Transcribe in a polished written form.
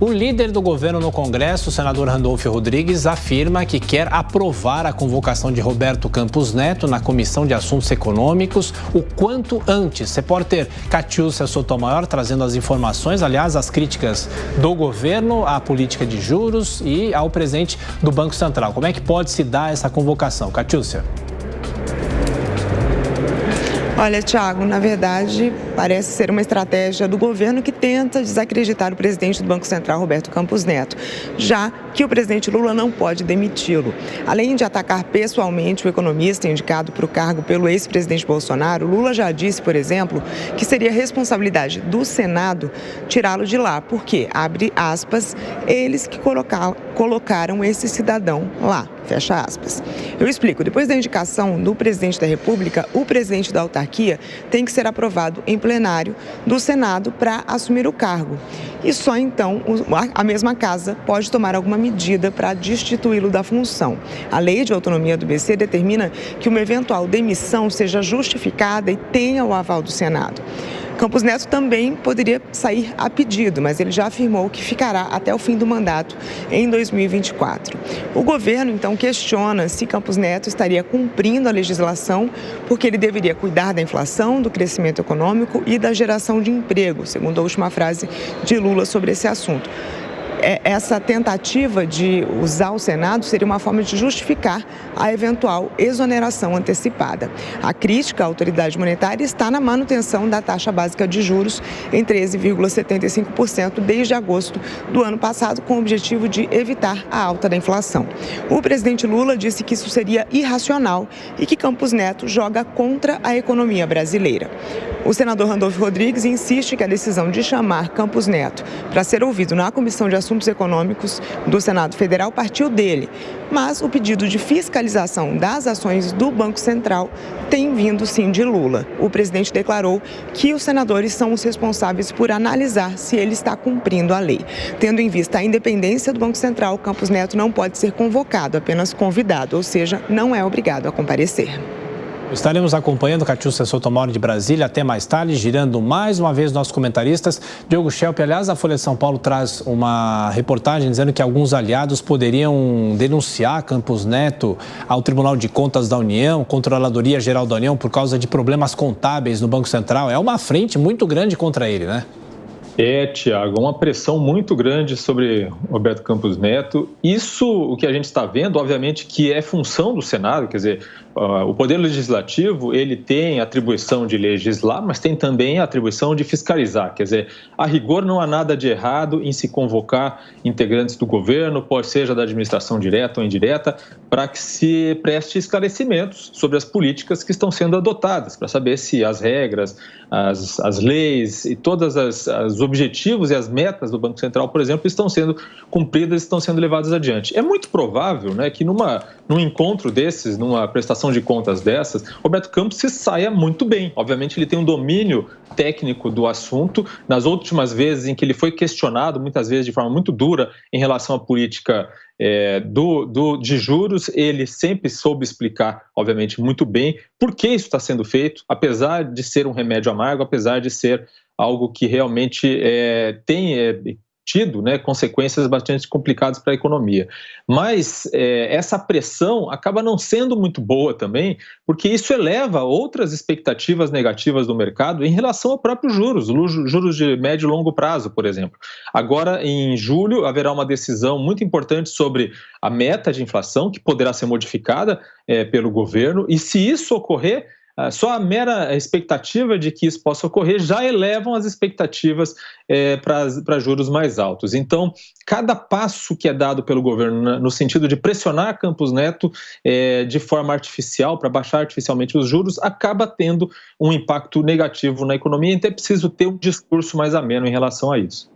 O líder do governo no Congresso, o senador Randolfo Rodrigues, afirma que quer aprovar a convocação de Roberto Campos Neto na Comissão de Assuntos Econômicos o quanto antes. Repórter Catiúcia Sotomayor trazendo as informações, aliás, as críticas do governo à política de juros e ao presidente do Banco Central. Como é que pode se dar essa convocação? Catiúcia. Olha, Thiago, na verdade, parece ser uma estratégia do governo que tenta desacreditar o presidente do Banco Central, Roberto Campos Neto, já que o presidente Lula não pode demiti-lo. Além de atacar pessoalmente o economista indicado para o cargo pelo ex-presidente Bolsonaro, Lula já disse, por exemplo, que seria responsabilidade do Senado tirá-lo de lá, porque, abre aspas, eles que colocaram esse cidadão lá, fecha aspas. Eu explico, depois da indicação do presidente da República, o presidente da autarquia tem que ser aprovado em plenário do Senado para assumir o cargo. E só então a mesma casa pode tomar alguma medida para destituí-lo da função. A lei de autonomia do BC determina que uma eventual demissão seja justificada e tenha o aval do Senado. Campos Neto também poderia sair a pedido, mas ele já afirmou que ficará até o fim do mandato em 2024. O governo, então, questiona se Campos Neto estaria cumprindo a legislação, porque ele deveria cuidar da inflação, do crescimento econômico e da geração de emprego, segundo a última frase de Lula sobre esse assunto. Essa tentativa de usar o Senado seria uma forma de justificar a eventual exoneração antecipada. A crítica à autoridade monetária está na manutenção da taxa básica de juros em 13,75% desde agosto do ano passado, com o objetivo de evitar a alta da inflação. O presidente Lula disse que isso seria irracional e que Campos Neto joga contra a economia brasileira. O senador Randolfo Rodrigues insiste que a decisão de chamar Campos Neto para ser ouvido na Comissão de Assuntos Econômicos do Senado Federal partiu dele, mas o pedido de fiscalização das ações do Banco Central tem vindo sim de Lula. O presidente declarou que os senadores são os responsáveis por analisar se ele está cumprindo a lei. Tendo em vista a independência do Banco Central, Campos Neto não pode ser convocado, apenas convidado, ou seja, não é obrigado a comparecer. Estaremos acompanhando Catiúcia Sotomayor de Brasília até mais tarde, girando mais uma vez nossos comentaristas. Diogo Schelp, aliás, a Folha de São Paulo traz uma reportagem dizendo que alguns aliados poderiam denunciar Campos Neto ao Tribunal de Contas da União, Controladoria Geral da União, por causa de problemas contábeis no Banco Central. É uma frente muito grande contra ele, né? Tiago, uma pressão muito grande sobre Roberto Campos Neto. Isso, o que a gente está vendo, obviamente, que é função do Senado, quer dizer, o Poder Legislativo, ele tem a atribuição de legislar, mas tem também a atribuição de fiscalizar, quer dizer, a rigor não há nada de errado em se convocar integrantes do governo, seja da administração direta ou indireta, para que se preste esclarecimentos sobre as políticas que estão sendo adotadas, para saber se as regras, as leis e todos os objetivos e as metas do Banco Central, por exemplo, estão sendo cumpridas, estão sendo levadas adiante. É muito provável, né, que num encontro desses, numa prestação de contas dessas, Roberto Campos se saia muito bem. Obviamente, ele tem um domínio técnico do assunto. Nas últimas vezes em que ele foi questionado, muitas vezes de forma muito dura, em relação à política de juros, ele sempre soube explicar, obviamente, muito bem por que isso está sendo feito, apesar de ser um remédio amargo, apesar de ser algo que realmente tem tido, né, consequências bastante complicadas para a economia. Mas essa pressão acaba não sendo muito boa também, porque isso eleva outras expectativas negativas do mercado em relação ao próprio juros de médio e longo prazo, por exemplo. Agora, em julho, haverá uma decisão muito importante sobre a meta de inflação, que poderá ser modificada pelo governo, e se isso ocorrer, só a mera expectativa de que isso possa ocorrer já elevam as expectativas para juros mais altos. Então, cada passo que é dado pelo governo no sentido de pressionar Campos Neto de forma artificial, para baixar artificialmente os juros, acaba tendo um impacto negativo na economia. Então, é preciso ter um discurso mais ameno em relação a isso.